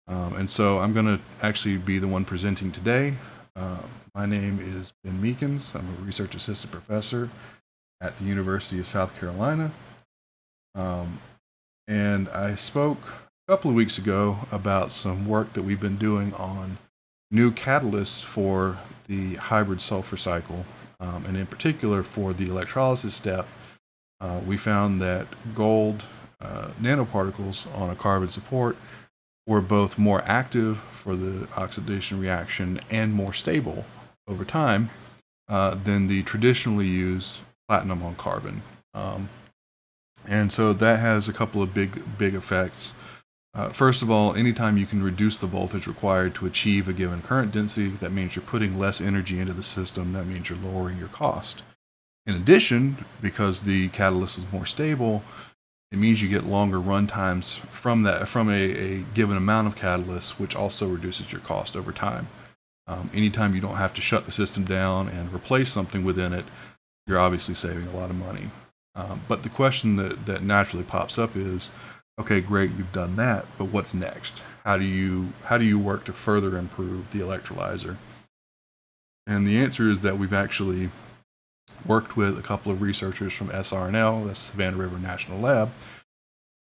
And so I'm going to actually be the one presenting today. My name is Ben Meekins. I'm a research assistant professor at the University of South Carolina. And I spoke a couple of weeks ago about some work that we've been doing on new catalysts for the hybrid sulfur cycle, and in particular for the electrolysis step. We found that gold nanoparticles on a carbon support were both more active for the oxidation reaction and more stable over time than the traditionally used platinum on carbon. And so that has a couple of big effects. First of all, anytime you can reduce the voltage required to achieve a given current density, that means you're putting less energy into the system. That means you're lowering your cost. In addition, because the catalyst is more stable, it means you get longer run times from a given amount of catalyst, which also reduces your cost over time. Anytime you don't have to shut the system down and replace something within it, you're obviously saving a lot of money. But the question that naturally pops up is, okay, great, you've done that, but what's next? How do you work to further improve the electrolyzer? And the answer is that we've actually worked with a couple of researchers from SRNL, that's Savannah River National Lab,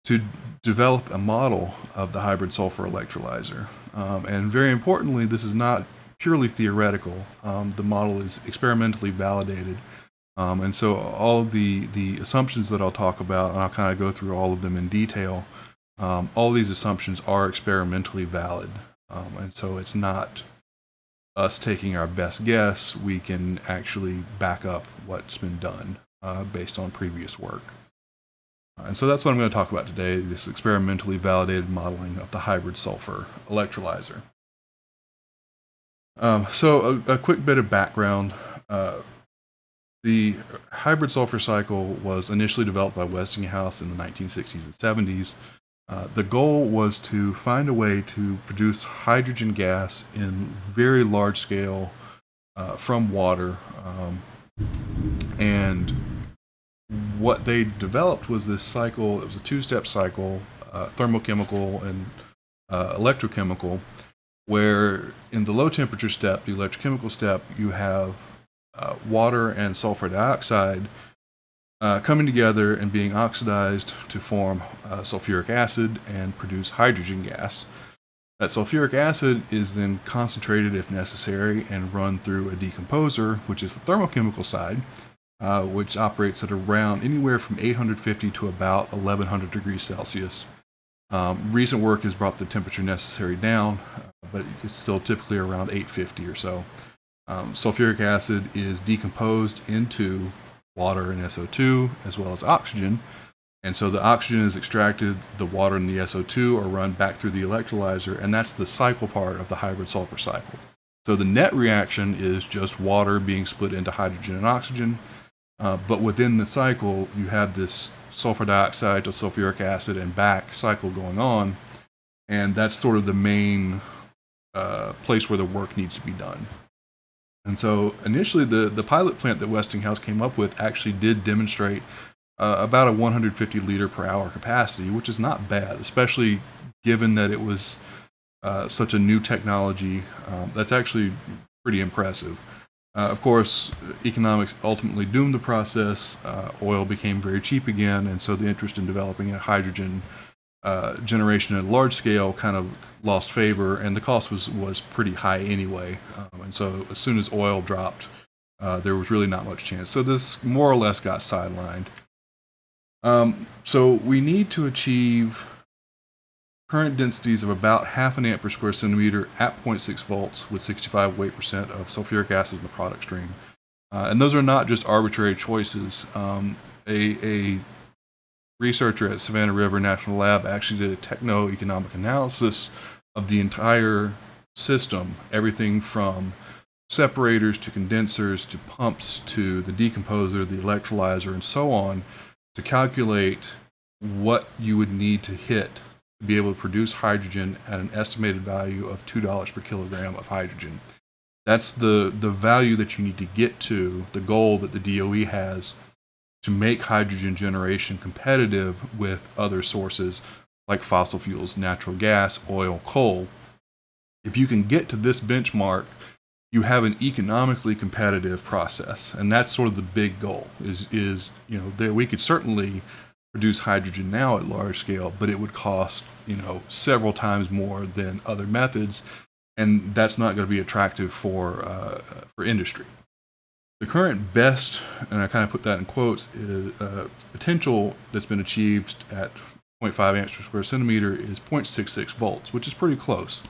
to develop a model of the hybrid sulfur electrolyzer. And very importantly, this is not purely theoretical. The model is experimentally validated. And so all of the assumptions that I'll talk about, and I'll kind of go through all of them in detail, all these assumptions are experimentally valid. And so it's not us taking our best guess. We can actually back up what's been done based on previous work. And so that's what I'm going to talk about today, this experimentally validated modeling of the hybrid sulfur electrolyzer. So a quick bit of background. The hybrid sulfur cycle was initially developed by Westinghouse in the 1960s and 70s. The goal was to find a way to produce hydrogen gas in very large scale from water. And what they developed was this cycle. It was a two-step cycle, thermochemical and electrochemical, where in the low temperature step, the electrochemical step, you have water and sulfur dioxide coming together and being oxidized to form sulfuric acid and produce hydrogen gas. That sulfuric acid is then concentrated if necessary and run through a decomposer, which is the thermochemical side, which operates at around anywhere from 850 to about 1100 degrees Celsius. Recent work has brought the temperature necessary down, but it's still typically around 850 or so. Sulfuric acid is decomposed into water and SO2 as well as oxygen, and so the oxygen is extracted, the water and the SO2 are run back through the electrolyzer, and that's the cycle part of the hybrid sulfur cycle. So the net reaction is just water being split into hydrogen and oxygen, but within the cycle you have this sulfur dioxide to sulfuric acid and back cycle going on, and that's sort of the main place where the work needs to be done. And so initially the pilot plant that Westinghouse came up with actually did demonstrate about a 150 liter per hour capacity, which is not bad, especially given that it was such a new technology. That's actually pretty impressive. Of course, economics ultimately doomed the process. Oil became very cheap again, and so the interest in developing a hydrogen generation at a large scale kind of lost favor, and the cost was pretty high anyway. And so as soon as oil dropped, there was really not much chance. So this more or less got sidelined. So we need to achieve current densities of about 0.5 amp per square centimeter at 0.6 volts with 65 weight% of sulfuric acid in the product stream. And those are not just arbitrary choices. A researcher at Savannah River National Lab actually did a techno-economic analysis of the entire system, everything from separators to condensers to pumps to the decomposer, the electrolyzer, and so on, to calculate what you would need to hit to be able to produce hydrogen at an estimated value of $2 per kilogram of hydrogen. That's the value that you need to get to, the goal that the DOE has to make hydrogen generation competitive with other sources like fossil fuels, natural gas, oil, coal. If you can get to this benchmark, you have an economically competitive process, and that's sort of the big goal. Is that we could certainly produce hydrogen now at large scale, but it would cost several times more than other methods, and that's not going to be attractive for industry. The current best, and I kind of put that in quotes, is, potential that's been achieved at 0.5 amps per square centimeter is 0.66 volts, which is pretty close.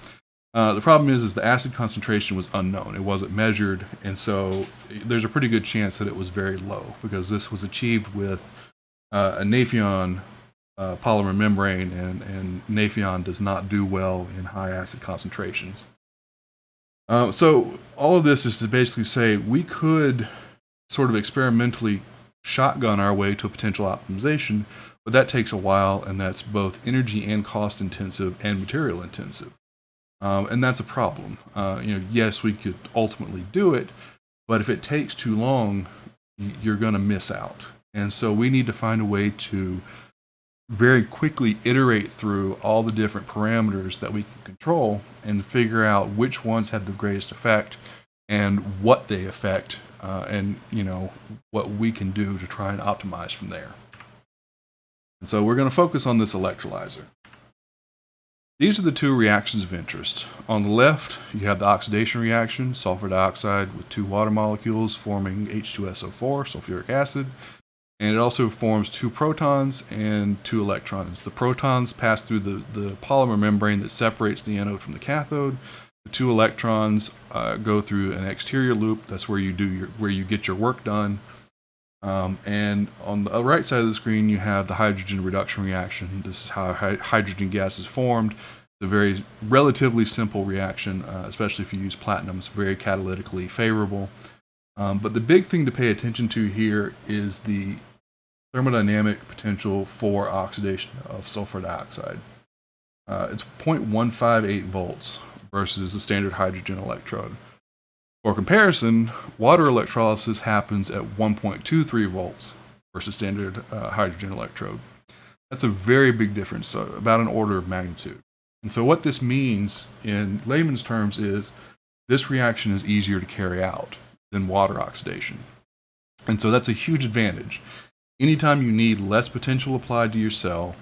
The problem is the acid concentration was unknown. It wasn't measured, and so there's a pretty good chance that it was very low, because this was achieved with a Nafion polymer membrane, and Nafion does not do well in high acid concentrations. So all of this is to basically say we could sort of experimentally shotgun our way to a potential optimization, but that takes a while, and that's both energy and cost intensive and material intensive. And that's a problem. Yes, we could ultimately do it, but if it takes too long, you're going to miss out. And so we need to find a way to very quickly iterate through all the different parameters that we can control and figure out which ones have the greatest effect and what they affect, and what we can do to try and optimize from there. And so we're going to focus on this electrolyzer. These are the two reactions of interest. On the left, you have the oxidation reaction, sulfur dioxide with two water molecules forming H2SO4, sulfuric acid. And it also forms two protons and two electrons. The protons pass through the polymer membrane that separates the anode from the cathode. The two electrons go through an exterior loop. That's where you get your work done. And on the right side of the screen, you have the hydrogen reduction reaction. This is how hydrogen gas is formed. It's a very relatively simple reaction, especially if you use platinum. It's very catalytically favorable. But the big thing to pay attention to here is the thermodynamic potential for oxidation of sulfur dioxide. It's 0.158 volts versus the standard hydrogen electrode. For comparison, water electrolysis happens at 1.23 volts versus standard hydrogen electrode. That's a very big difference, so about an order of magnitude. And so what this means in layman's terms is this reaction is easier to carry out than water oxidation. And so that's a huge advantage. Anytime you need less potential applied to your cell,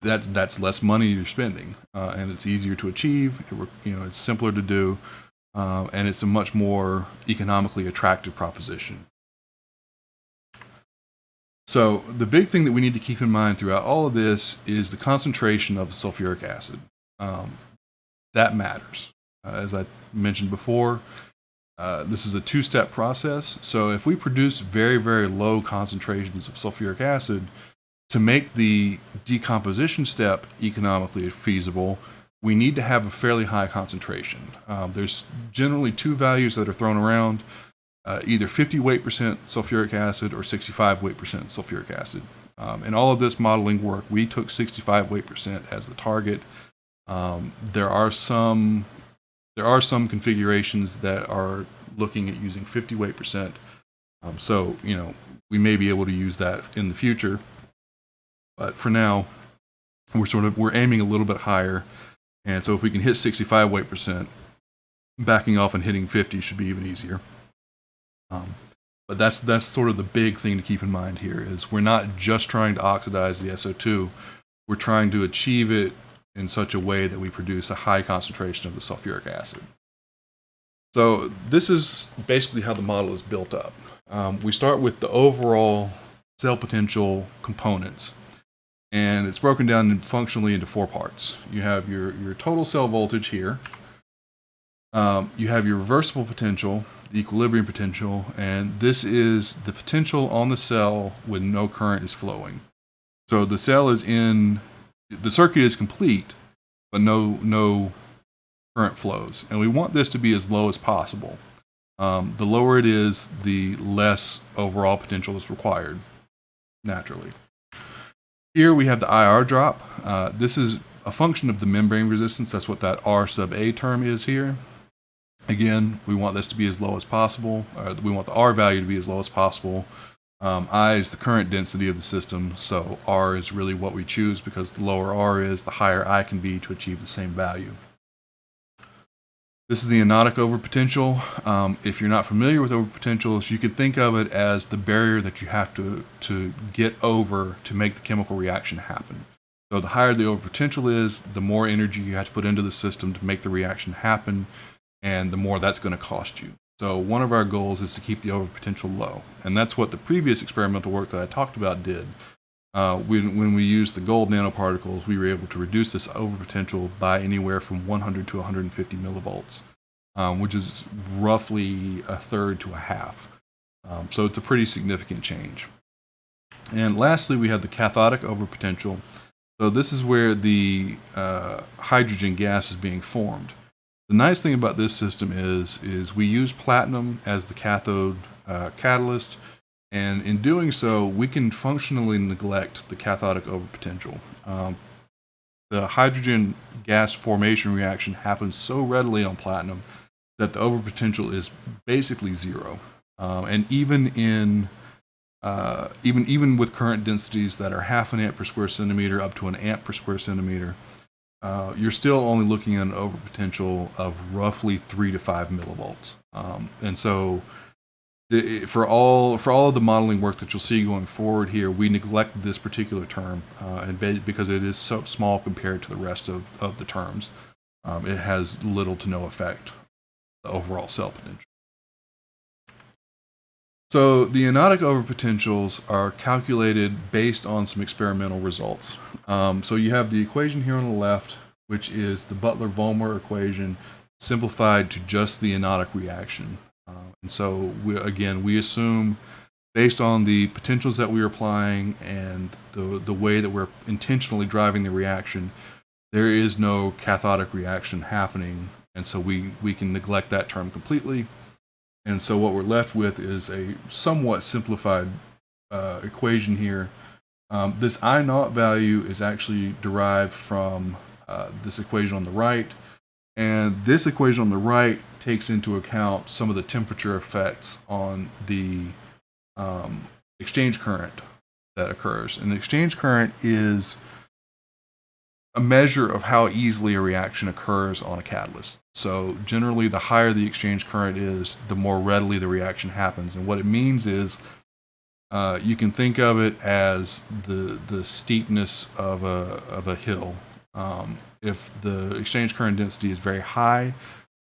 that's less money you're spending, and it's easier to achieve. It's simpler to do, and it's a much more economically attractive proposition. So the big thing that we need to keep in mind throughout all of this is the concentration of the sulfuric acid. That matters. As I mentioned before, this is a two-step process. So if we produce very, very low concentrations of sulfuric acid, to make the decomposition step economically feasible, we need to have a fairly high concentration. There's generally two values that are thrown around, either 50 weight percent sulfuric acid or 65 weight percent sulfuric acid. In all of this modeling work, we took 65 weight percent as the target. There are some configurations that are looking at using 50 weight percent. So we may be able to use that in the future. But for now, we're aiming a little bit higher. And so if we can hit 65 weight percent, backing off and hitting 50 should be even easier. But that's sort of the big thing to keep in mind here is we're not just trying to oxidize the SO2. We're trying to achieve it in such a way that we produce a high concentration of the sulfuric acid. So this is basically how the model is built up. We start with the overall cell potential components. And it's broken down functionally into four parts. You have your total cell voltage here. You have your reversible potential, the equilibrium potential, and this is the potential on the cell when no current is flowing. So the circuit is complete, but no current flows. And we want this to be as low as possible. The lower it is, the less overall potential is required, naturally. Here we have the IR drop. This is a function of the membrane resistance. That's what that R sub A term is here. Again, we want this to be as low as possible. We want the R value to be as low as possible. I is the current density of the system, so R is really what we choose because the lower R is, the higher I can be to achieve the same value. This is the anodic overpotential. If you're not familiar with overpotentials, you could think of it as the barrier that you have to get over to make the chemical reaction happen. So the higher the overpotential is, the more energy you have to put into the system to make the reaction happen, and the more that's going to cost you. So one of our goals is to keep the overpotential low, and that's what the previous experimental work that I talked about did. When we used the gold nanoparticles, we were able to reduce this overpotential by anywhere from 100 to 150 millivolts, which is roughly a third to a half. So it's a pretty significant change. And lastly, we have the cathodic overpotential. So this is where the hydrogen gas is being formed. The nice thing about this system is we use platinum as the cathode catalyst, and in doing so, we can functionally neglect the cathodic overpotential. The hydrogen gas formation reaction happens so readily on platinum that the overpotential is basically zero. And even with current densities that are half an amp per square centimeter up to an amp per square centimeter, you're still only looking at an overpotential of roughly 3 to 5 millivolts. And so for all of the modeling work that you'll see going forward here, we neglect this particular term because it is so small compared to the rest of the terms. It has little to no effect on the overall cell potential. So the anodic overpotentials are calculated based on some experimental results. So you have the equation here on the left, which is the Butler-Volmer equation simplified to just the anodic reaction. And so we assume, based on the potentials that we're applying and the way that we're intentionally driving the reaction, there is no cathodic reaction happening, and so we can neglect that term completely. And so what we're left with is a somewhat simplified equation here. This I naught value is actually derived from this equation on the right. And this equation on the right takes into account some of the temperature effects on the exchange current that occurs. And the exchange current is a measure of how easily a reaction occurs on a catalyst. So generally, the higher the exchange current is, the more readily the reaction happens. And what it means is you can think of it as the steepness of a hill. If the exchange current density is very high,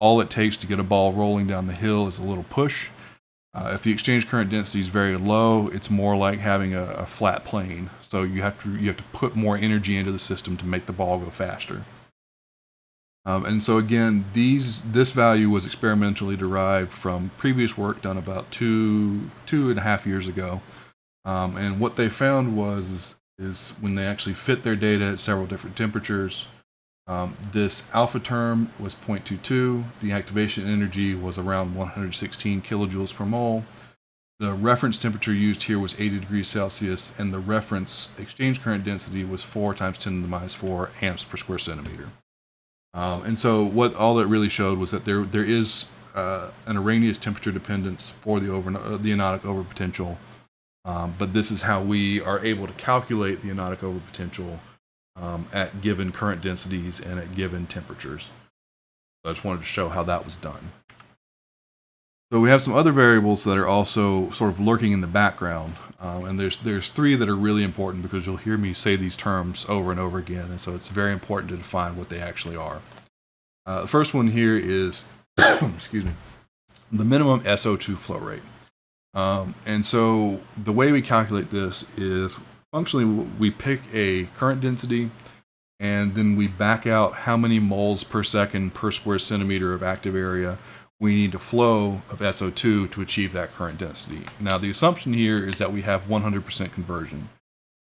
all it takes to get a ball rolling down the hill is a little push. If the exchange current density is very low, it's more like having a flat plane. So you have to put more energy into the system to make the ball go faster. And so again, this value was experimentally derived from previous work done about two and a half years ago. And what they found was when they actually fit their data at several different temperatures, this alpha term was 0.22. The activation energy was around 116 kilojoules per mole. The reference temperature used here was 80 degrees Celsius, and the reference exchange current density was 4 times 10 to the minus 4 amps per square centimeter. And so what all that really showed was that there is an Arrhenius temperature dependence for the anodic overpotential, but this is how we are able to calculate the anodic overpotential at given current densities and at given temperatures. So I just wanted to show how that was done. So we have some other variables that are also sort of lurking in the background, and there's three that are really important because you'll hear me say these terms over and over again, and so it's very important to define what they actually are. The first one here is excuse me, the minimum SO2 flow rate. And so the way we calculate this is functionally we pick a current density, and then we back out how many moles per second per square centimeter of active area we need to flow of SO2 to achieve that current density. Now, the assumption here is that we have 100% conversion.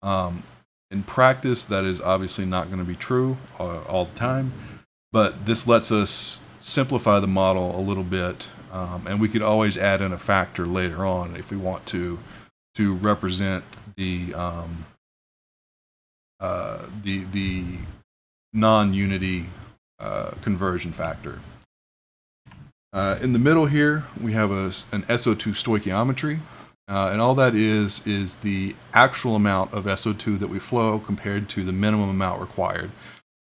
In practice, that is obviously not going to be true all the time, but this lets us simplify the model a little bit, and we could always add in a factor later on if we want to represent the non-unity conversion factor. In the middle here, we have an SO2 stoichiometry, And all that is the actual amount of SO2 that we flow compared to the minimum amount required.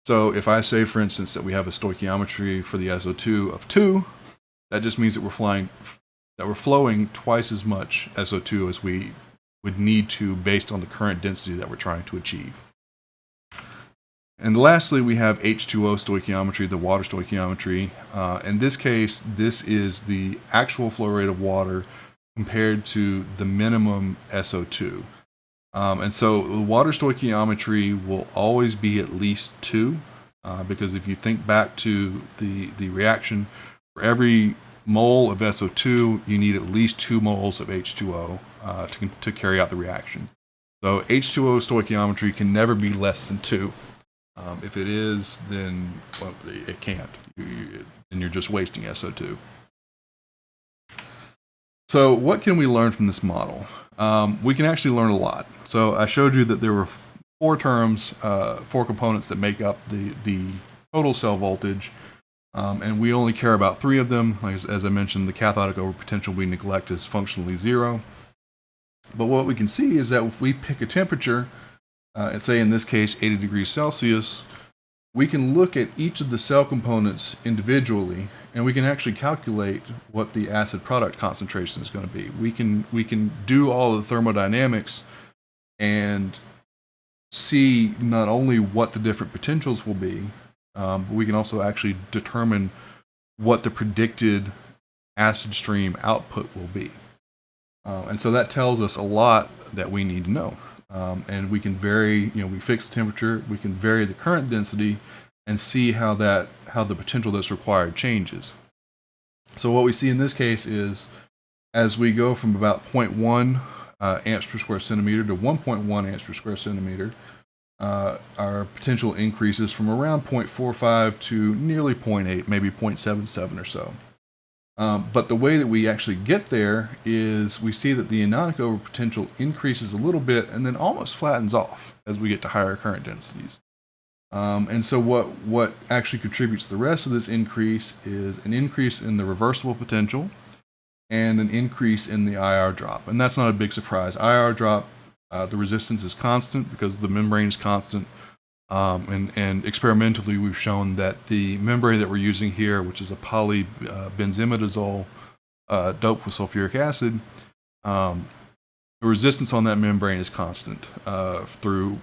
So if I say, for instance, that we have a stoichiometry for the SO2 of 2, that just means that we're flowing twice as much SO2 as we would need to based on the current density that we're trying to achieve. And lastly, we have H2O stoichiometry, the water stoichiometry. In this case, this is the actual flow rate of water compared to the minimum SO2. And so the water stoichiometry will always be at least 2, because if you think back to the reaction, for every mole of SO2, you need at least 2 moles of H2O to carry out the reaction. So H2O stoichiometry can never be less than 2. If it is, then well, it can't. And you're just wasting SO2. So what can we learn from this model? We can actually learn a lot. So I showed you that there were 4 terms, 4 components that make up the total cell voltage. And we only care about 3 of them. As I mentioned, the cathodic overpotential we neglect is functionally 0. But what we can see is that if we pick a temperature, and say in this case 80 degrees Celsius, we can look at each of the cell components individually, and we can actually calculate what the acid product concentration is going to be. We can do all of the thermodynamics and see not only what the different potentials will be, but we can also actually determine what the predicted acid stream output will be. And so that tells us a lot that we need to know. And we can vary, we fix the temperature, we can vary the current density and see how the potential that's required changes. So what we see in this case is as we go from about 0.1 amps per square centimeter to 1.1 amps per square centimeter, our potential increases from around 0.45 to nearly 0.8, maybe 0.77 or so. But the way that we actually get there is we see that the anodic overpotential increases a little bit and then almost flattens off as we get to higher current densities. And so what actually contributes to the rest of this increase is an increase in the reversible potential and an increase in the IR drop. And that's not a big surprise. IR drop, the resistance is constant because the membrane is constant. And experimentally, we've shown that the membrane that we're using here, which is a polybenzimidazole doped with sulfuric acid, the resistance on that membrane is constant through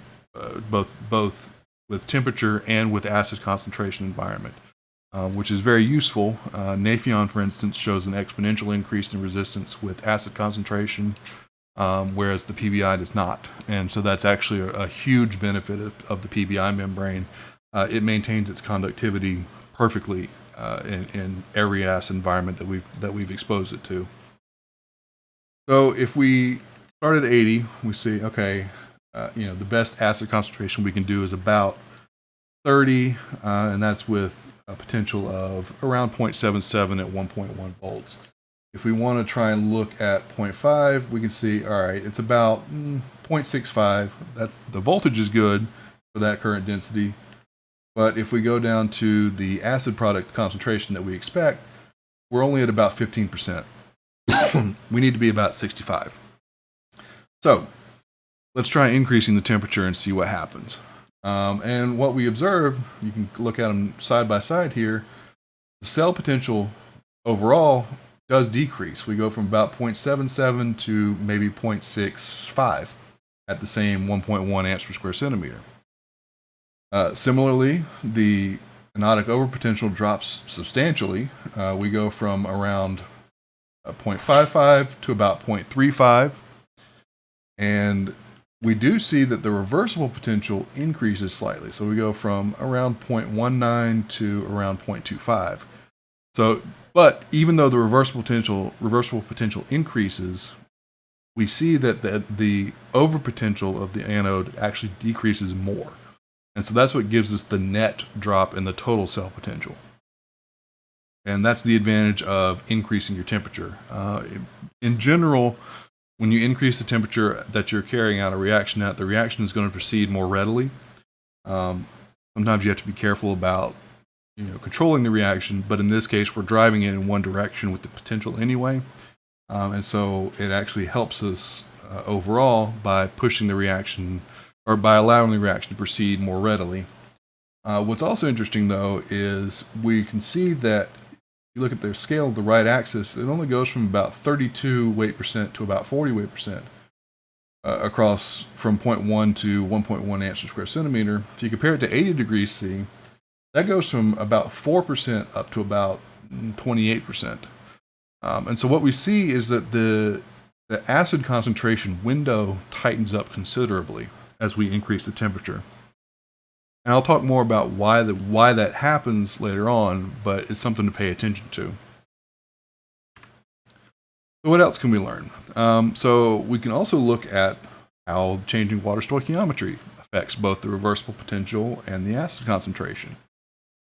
both with temperature and with acid concentration environment, which is very useful. Nafion, for instance, shows an exponential increase in resistance with acid concentration, whereas the PBI does not. And so that's actually a huge benefit of the PBI membrane. It maintains its conductivity perfectly in every acid environment that we've exposed it to. So if we start at 80, we see, okay, the best acid concentration we can do is about 30, and that's with a potential of around 0.77 at 1.1 volts. If we want to try and look at 0.5, we can see, all right, it's about 0.65. The voltage is good for that current density. But if we go down to the acid product concentration that we expect, we're only at about 15%. We need to be about 65. So let's try increasing the temperature and see what happens. And what we observe, you can look at them side by side here, the cell potential overall does decrease. We go from about 0.77 to maybe 0.65 at the same 1.1 amps per square centimeter. Similarly, the anodic overpotential drops substantially. We go from around 0.55 to about 0.35. And we do see that the reversible potential increases slightly. So we go from around 0.19 to around 0.25. But even though the reversible potential increases, we see that the overpotential of the anode actually decreases more. And so that's what gives us the net drop in the total cell potential. And that's the advantage of increasing your temperature. In general, when you increase the temperature that you're carrying out a reaction at, the reaction is going to proceed more readily. Sometimes you have to be careful about controlling the reaction, but in this case, we're driving it in one direction with the potential anyway. And so it actually helps us overall by pushing the reaction, or by allowing the reaction to proceed more readily. What's also interesting, though, is we can see that if you look at the scale of the right axis, it only goes from about 32 weight percent to about 40 weight percent across from 0.1 to 1.1 amps per square centimeter. If you compare it to 80 degrees C, that goes from about 4% up to about 28%. And so what we see is that the acid concentration window tightens up considerably as we increase the temperature. And I'll talk more about why that happens later on, but it's something to pay attention to. So what else can we learn? So we can also look at how changing water stoichiometry affects both the reversible potential and the acid concentration.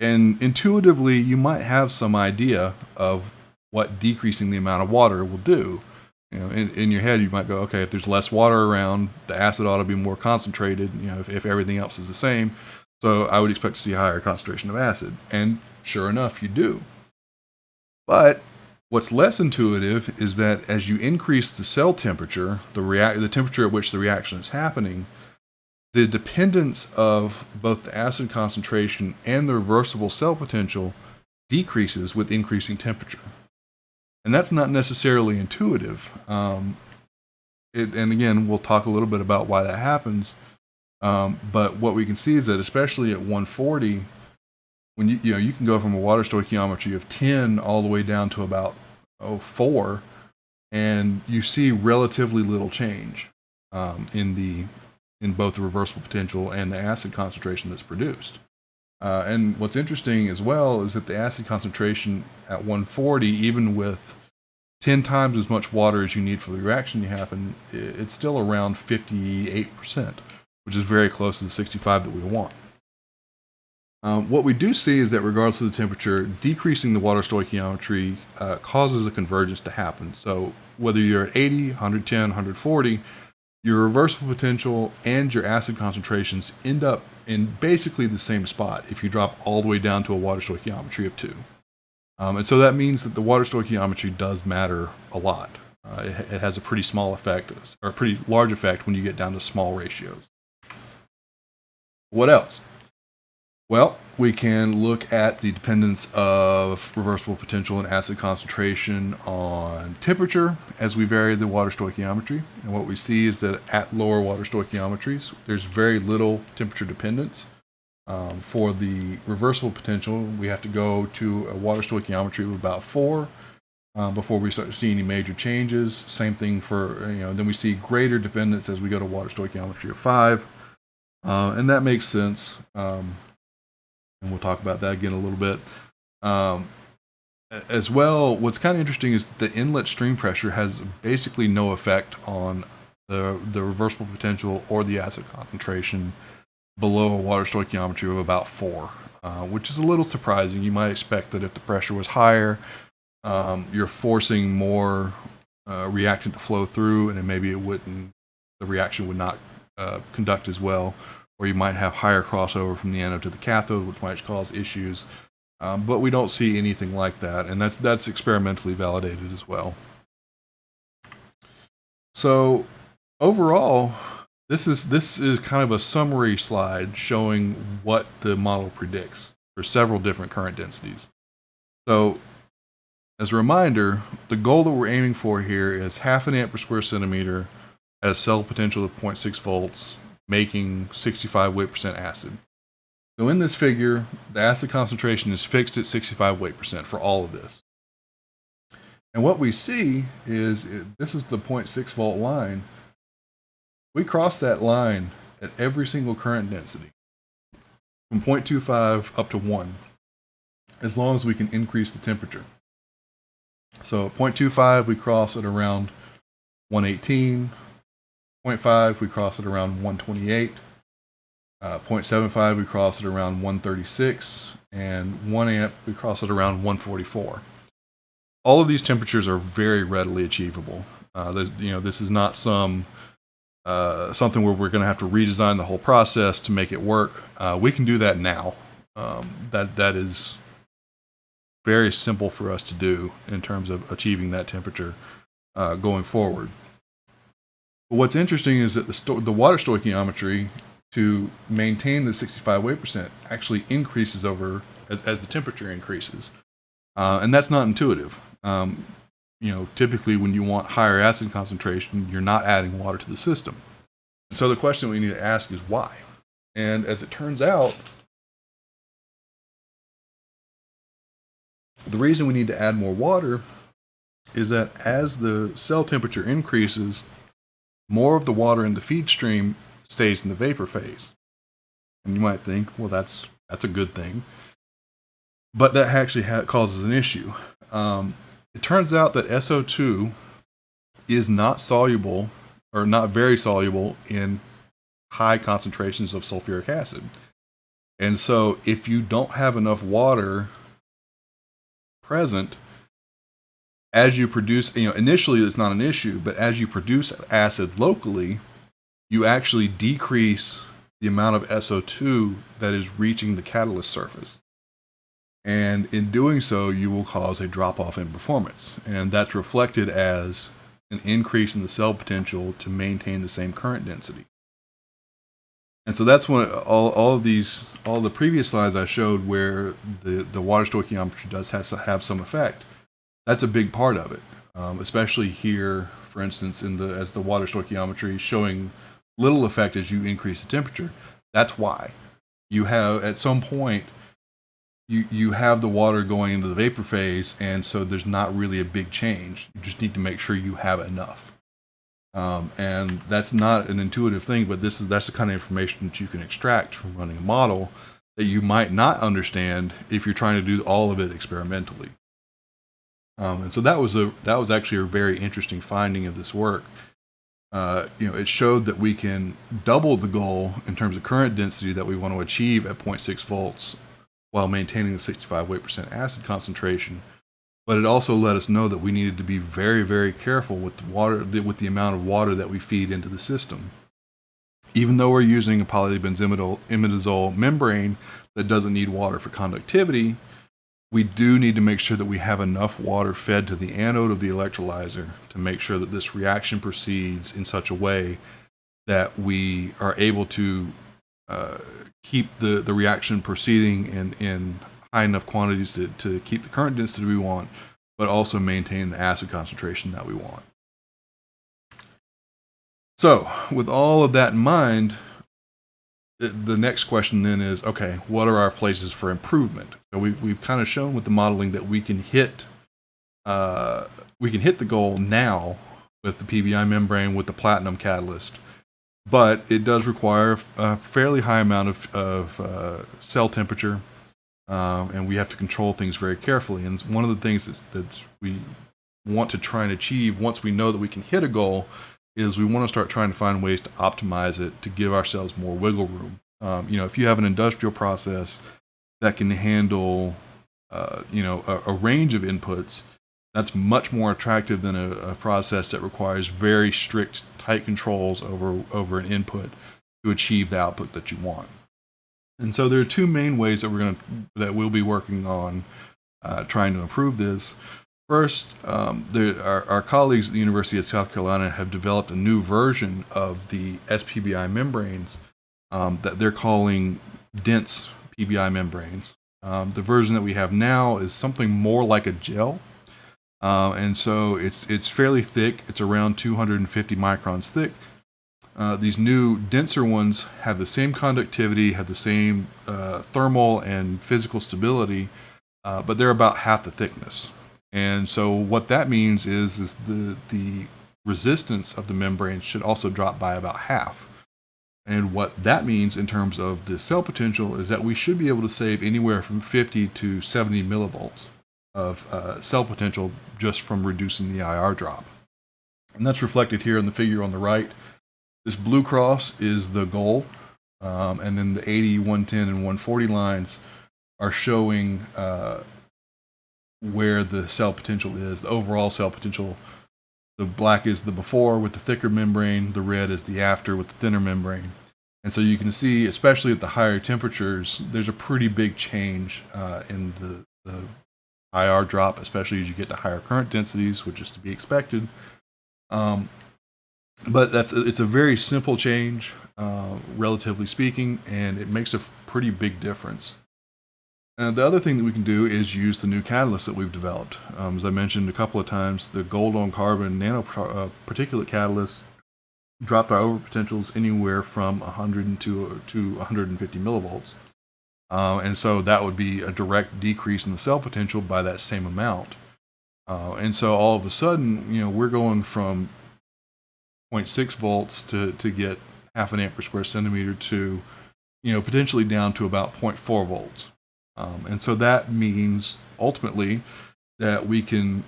And intuitively, you might have some idea of what decreasing the amount of water will do. In your head, you might go, okay, if there's less water around, the acid ought to be more concentrated, if everything else is the same. So I would expect to see a higher concentration of acid. And sure enough, you do. But what's less intuitive is that as you increase the cell temperature, the temperature at which the reaction is happening, the dependence of both the acid concentration and the reversible cell potential decreases with increasing temperature. And that's not necessarily intuitive. And again, we'll talk a little bit about why that happens. But what we can see is that especially at 140, when you can go from a water stoichiometry of 10 all the way down to about 4, and you see relatively little change in both the reversible potential and the acid concentration that's produced. And what's interesting as well is that the acid concentration at 140, even with 10 times as much water as you need for the reaction to happen, it's still around 58%, which is very close to the 65 that we want. What we do see is that regardless of the temperature, decreasing the water stoichiometry causes a convergence to happen. So whether you're at 80, 110, 140, your reversible potential and your acid concentrations end up in basically the same spot if you drop all the way down to a water stoichiometry of 2. And so that means that the water stoichiometry does matter a lot. It has a pretty small effect, or a pretty large effect when you get down to small ratios. What else? Well, we can look at the dependence of reversible potential and acid concentration on temperature as we vary the water stoichiometry. And what we see is that at lower water stoichiometries, there's very little temperature dependence. For the reversible potential, we have to go to a water stoichiometry of about 4 before we start to see any major changes. Same thing for, then we see greater dependence as we go to water stoichiometry of 5. And that makes sense. And we'll talk about that again a little bit. As well, what's kind of interesting is the inlet stream pressure has basically no effect on the reversible potential or the acid concentration below a water stoichiometry of about 4, which is a little surprising. You might expect that if the pressure was higher, you're forcing more reactant to flow through, and then maybe the reaction would not conduct as well. Or you might have higher crossover from the anode to the cathode, which might cause issues. But we don't see anything like that, and that's experimentally validated as well. So overall, this is kind of a summary slide showing what the model predicts for several different current densities. So as a reminder, the goal that we're aiming for here is 0.5 amp per square centimeter at a cell potential of 0.6 volts, making 65 weight percent acid. So in this figure, the acid concentration is fixed at 65 weight percent for all of this. And what we see is, this is the 0.6 volt line. We cross that line at every single current density, from 0.25 up to 1, as long as we can increase the temperature. So at 0.25, we cross at around 118. 0.5, we cross it around 128. 0.75, we cross it around 136. And 1 amp, we cross it around 144. All of these temperatures are very readily achievable. This is not something where we're going to have to redesign the whole process to make it work. We can do that now. That is very simple for us to do in terms of achieving that temperature. going forward. But what's interesting is that the water stoichiometry to maintain the 65 weight percent actually increases over as the temperature increases. And that's not intuitive. Typically when you want higher acid concentration, you're not adding water to the system. And so the question we need to ask is why? And as it turns out, the reason we need to add more water is that as the cell temperature increases, more of the water in the feed stream stays in the vapor phase. And you might think, well, that's a good thing. But that actually causes an issue. It turns out that SO2 is not soluble, or not very soluble, in high concentrations of sulfuric acid. And so if you don't have enough water present, as you produce, initially it's not an issue, but as you produce acid locally, you actually decrease the amount of SO2 that is reaching the catalyst surface. And in doing so, you will cause a drop-off in performance. And that's reflected as an increase in the cell potential to maintain the same current density. And so that's when all the previous slides I showed where the water stoichiometry does have some effect. That's a big part of it, especially here, for instance, as the water stoichiometry is showing little effect as you increase the temperature. That's why you have, at some point, you have the water going into the vapor phase, and so there's not really a big change. You just need to make sure you have enough. And that's not an intuitive thing, but that's the kind of information that you can extract from running a model that you might not understand if you're trying to do all of it experimentally. And so that was actually a very interesting finding of this work. It showed that we can double the goal in terms of current density that we want to achieve at 0.6 volts while maintaining the 65 weight percent acid concentration. But it also let us know that we needed to be very, very careful with the amount of water that we feed into the system. Even though we're using a polyimidazole membrane that doesn't need water for conductivity, we do need to make sure that we have enough water fed to the anode of the electrolyzer to make sure that this reaction proceeds in such a way that we are able to keep the reaction proceeding in high enough quantities to keep the current density we want, but also maintain the acid concentration that we want. So, with all of that in mind, the next question then is, okay, what are our places for improvement? So we've kind of shown with the modeling that we can hit the goal now with the PBI membrane with the platinum catalyst, but it does require a fairly high amount of cell temperature, and we have to control things very carefully. And one of the things that we want to try and achieve once we know that we can hit a goal is we want to start trying to find ways to optimize it to give ourselves more wiggle room. If you have an industrial process that can handle, a range of inputs, that's much more attractive than a process that requires very strict, tight controls over an input to achieve the output that you want. And so there are two main ways that we'll be working on trying to improve this. First, our colleagues at the University of South Carolina have developed a new version of the SPBI membranes that they're calling dense PBI membranes. The version that we have now is something more like a gel, and so it's fairly thick. It's around 250 microns thick. These new denser ones have the same conductivity, have the same thermal and physical stability, but they're about half the thickness. And so what that means is the resistance of the membrane should also drop by about half. And what that means in terms of the cell potential is that we should be able to save anywhere from 50 to 70 millivolts of cell potential just from reducing the IR drop. And that's reflected here in the figure on the right. This blue cross is the goal, and then the 80, 110, and 140 lines are showing where the cell potential is, the overall cell potential. The black is the before with the thicker membrane, the red is the after with the thinner membrane. And so you can see, especially at the higher temperatures, there's a pretty big change in the IR drop, especially as you get to higher current densities, which is to be expected. But it's a very simple change, relatively speaking, and it makes a pretty big difference. And the other thing that we can do is use the new catalyst that we've developed. As I mentioned a couple of times, the gold on carbon nano particulate catalyst dropped our overpotentials anywhere from 100 to 150 millivolts. And so that would be a direct decrease in the cell potential by that same amount. And so all of a sudden, we're going from 0.6 volts to get half an amp per square centimeter to, potentially down to about 0.4 volts. And so that means ultimately that we can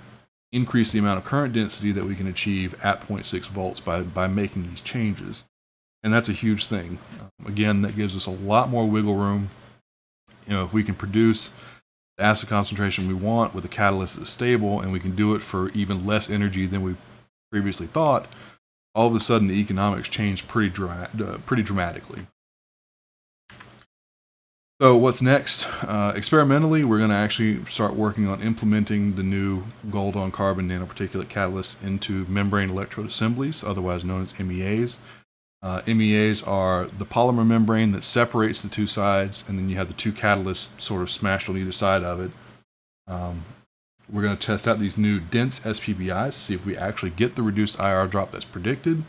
increase the amount of current density that we can achieve at 0.6 volts by making these changes. And that's a huge thing. Again, that gives us a lot more wiggle room. If we can produce the acid concentration we want with a catalyst that's stable, and we can do it for even less energy than we previously thought, all of a sudden the economics change pretty dramatically. So what's next? Experimentally, we're going to actually start working on implementing the new gold on carbon nanoparticulate catalyst into membrane electrode assemblies, otherwise known as MEAs. MEAs are the polymer membrane that separates the two sides, and then you have the two catalysts sort of smashed on either side of it. We're going to test out these new dense SPBIs to see if we actually get the reduced IR drop that's predicted.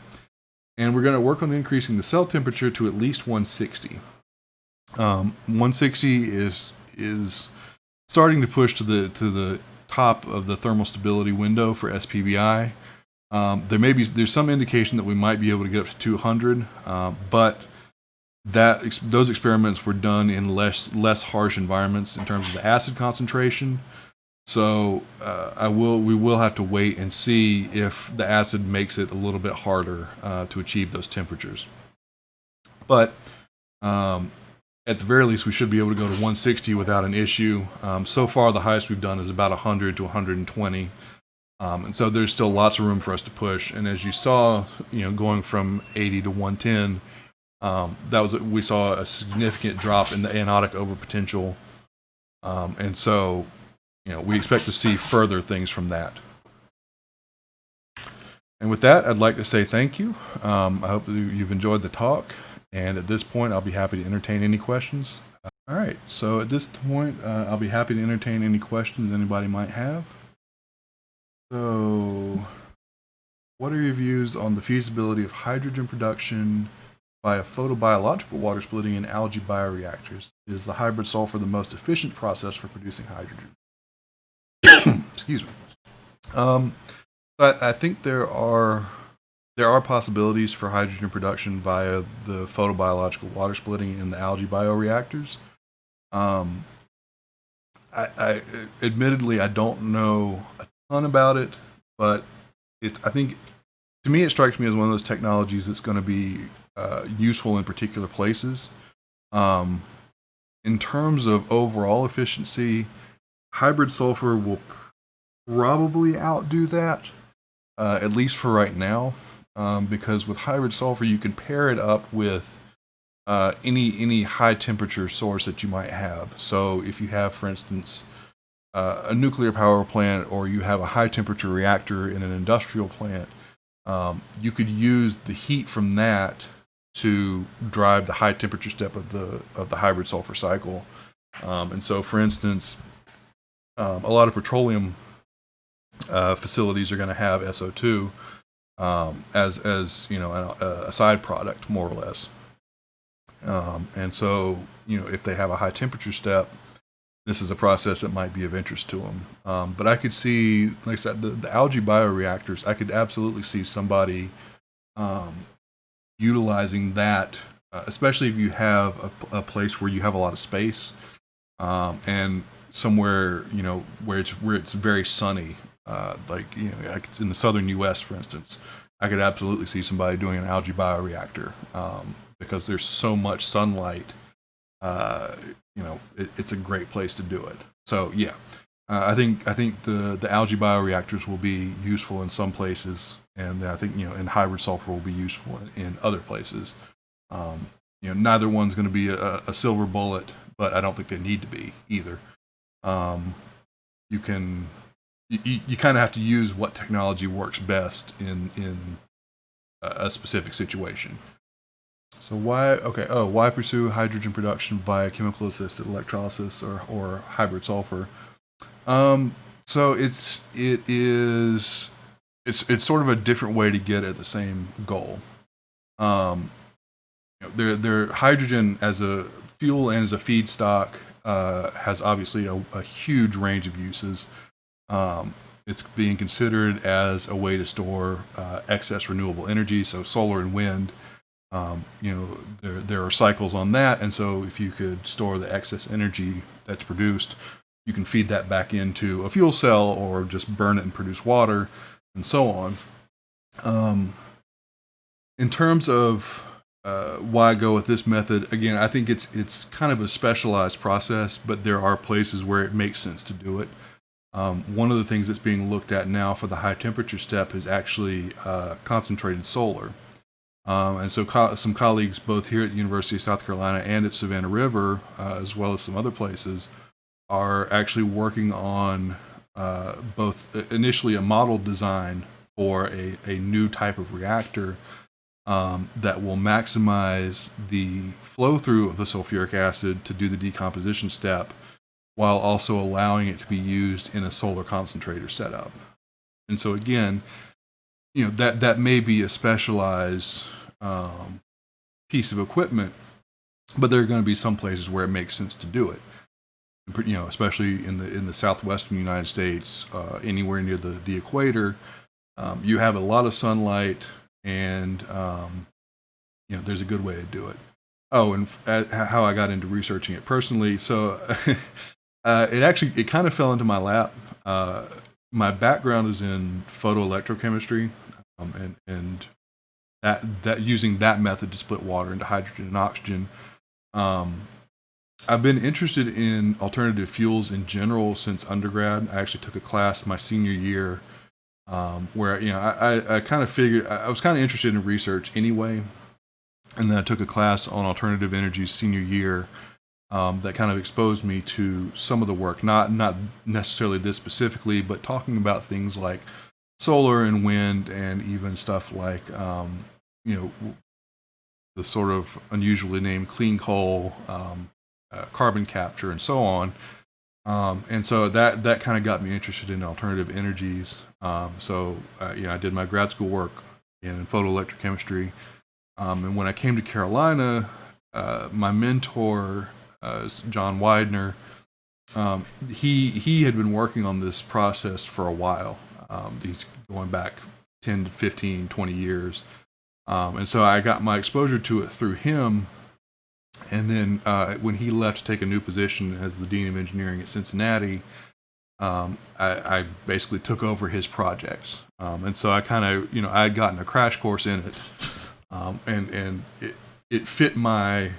And we're going to work on increasing the cell temperature to at least 160. 160 is starting to push to the top of the thermal stability window for SPBI. There's some indication that we might be able to get up to 200, but those experiments were done in less harsh environments in terms of the acid concentration. So we will have to wait and see if the acid makes it a little bit harder to achieve those temperatures. But at the very least, we should be able to go to 160 without an issue. So far, the highest we've done is about 100 to 120. And so there's still lots of room for us to push. And as you saw, going from 80 to 110, we saw a significant drop in the ANODIC overpotential. And so, we expect to see further things from that. And with that, I'd like to say thank you. I hope you've enjoyed the talk. And at this point, I'll be happy to entertain any questions. All right, so at this point, I'll be happy to entertain any questions anybody might have. So, what are your views on the feasibility of hydrogen production via photobiological water splitting in algae bioreactors? Is the hybrid sulfur the most efficient process for producing hydrogen? Excuse me. I think there are possibilities for hydrogen production via the photobiological water splitting in the algae bioreactors. Admittedly, I don't know a ton about it, but I think, to me, it strikes me as one of those technologies that's going to be useful in particular places. In terms of overall efficiency, hybrid sulfur will probably outdo that, at least for right now. Because with hybrid sulfur, you can pair it up with any high temperature source that you might have. So if you have, for instance, a nuclear power plant, or you have a high temperature reactor in an industrial plant, you could use the heat from that to drive the high temperature step of the hybrid sulfur cycle. And so, for instance, a lot of petroleum facilities are going to have SO2 as a side product, more or less. And so, if they have a high temperature step, this is a process that might be of interest to them. But I could see, like I said, the algae bioreactors, I could absolutely see somebody utilizing that, especially if you have a place where you have a lot of space, and somewhere, where it's very sunny, like in the southern U.S., for instance. I could absolutely see somebody doing an algae bioreactor, because there's so much sunlight. It's a great place to do it. So yeah, I think the algae bioreactors will be useful in some places, and I think in hybrid sulfur will be useful in other places. Neither one's going to be a silver bullet, but I don't think they need to be either. You can you kind of have to use what technology works best in a specific situation. So why pursue hydrogen production via chemical assisted electrolysis or hybrid sulfur? So it's sort of a different way to get at the same goal. Um, hydrogen as a fuel and as a feedstock has obviously a huge range of uses. It's being considered as a way to store excess renewable energy, so solar and wind. There are cycles on that, and so if you could store the excess energy that's produced, you can feed that back into a fuel cell or just burn it and produce water, and so on. In terms of why go with this method, again, I think it's kind of a specialized process, but there are places where it makes sense to do it. One of the things that's being looked at now for the high temperature step is actually concentrated solar. And so some colleagues both here at the University of South Carolina and at Savannah River, as well as some other places, are actually working on both initially a model design for a new type of reactor that will maximize the flow through of the sulfuric acid to do the decomposition step, while also allowing it to be used in a solar concentrator setup. And so again, that may be a specialized piece of equipment, but there are going to be some places where it makes sense to do it. Especially in the southwestern United States, anywhere near the equator, you have a lot of sunlight, and there's a good way to do it. Oh, and how I got into researching it personally. So it kind of fell into my lap. My background is in photoelectrochemistry, and that using that method to split water into hydrogen and oxygen. I've been interested in alternative fuels in general since undergrad. I actually took a class my senior year where I kind of figured I was kind of interested in research anyway, and then I took a class on alternative energy senior year that kind of exposed me to some of the work, not necessarily this specifically, but talking about things like solar and wind, and even stuff like the sort of unusually named clean coal, carbon capture, and so on. And so that kind of got me interested in alternative energies. I did my grad school work in photoelectrochemistry. And when I came to Carolina, my mentor, John Widener, he had been working on this process for a while. He's going back 10 to 15, 20 years. And so I got my exposure to it through him. And then when he left to take a new position as the Dean of Engineering at Cincinnati, I basically took over his projects. And so I kind of, I had gotten a crash course in it. And it fit my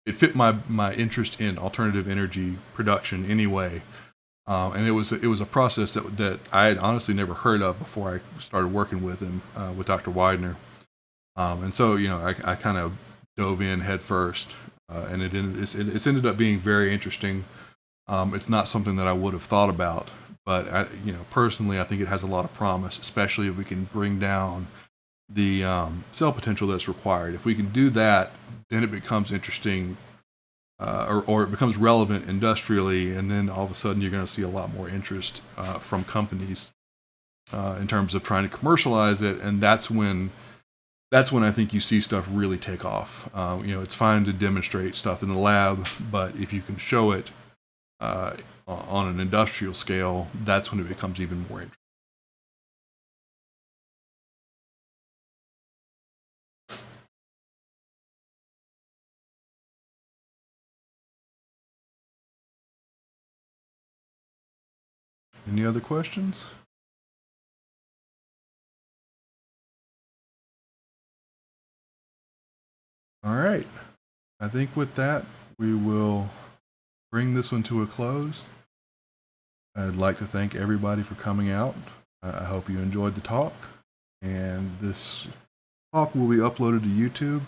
interest in alternative energy production anyway. And it was a process that I had honestly never heard of before I started working with him, with Dr. Widener. And so, I kind of dove in head first, and it's ended up being very interesting. It's not something that I would have thought about, but personally, I think it has a lot of promise, especially if we can bring down the cell potential that's required. If we can do that, then it becomes interesting, or it becomes relevant industrially, and then all of a sudden you're going to see a lot more interest from companies in terms of trying to commercialize it, and that's when I think you see stuff really take off. It's fine to demonstrate stuff in the lab, but if you can show it on an industrial scale, that's when it becomes even more interesting. Any other questions? All right. I think with that, we will bring this one to a close. I'd like to thank everybody for coming out. I hope you enjoyed the talk. And this talk will be uploaded to YouTube.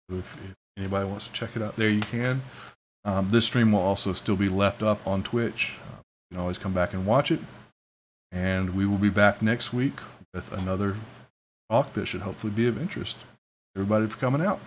If anybody wants to check it out there, you can. This stream will also still be left up on Twitch. You can always come back and watch it. And we will be back next week with another talk that should hopefully be of interest. Everybody for coming out.